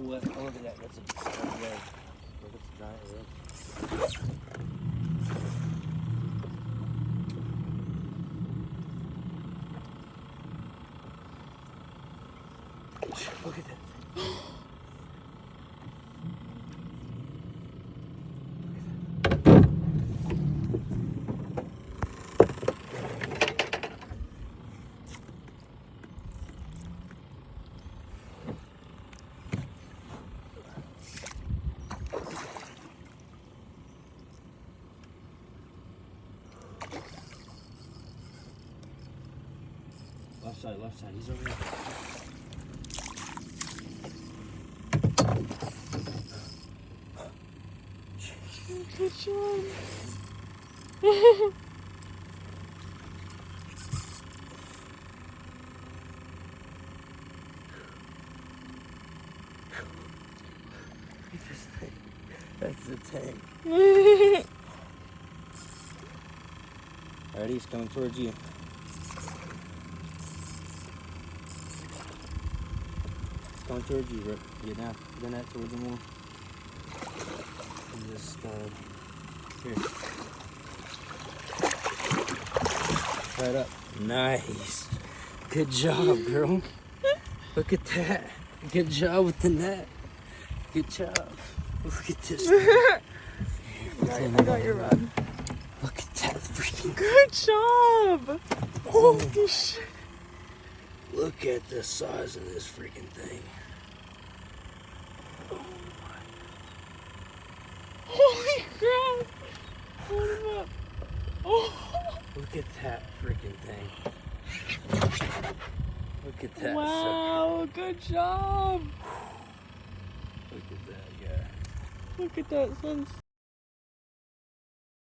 look at that. That's a giant red. Look at the giant red. Look at that. Left side, he's over there. Good job. That's the tank. Alright, he's coming towards you. Coming towards you, Rick. Get down. Get that towards him more. And just, here. Right up. Nice. Good job, girl. Look at that. Good job with the net. Good job. Look at this. I got your rod. Look at that freaking. Good job. Holy shit. Look at the size of this freaking thing. Oh my. Holy crap. Hold him up. Oh. Look at that freaking thing. Look at that. Wow, good job. Look at that guy. Look at that, son.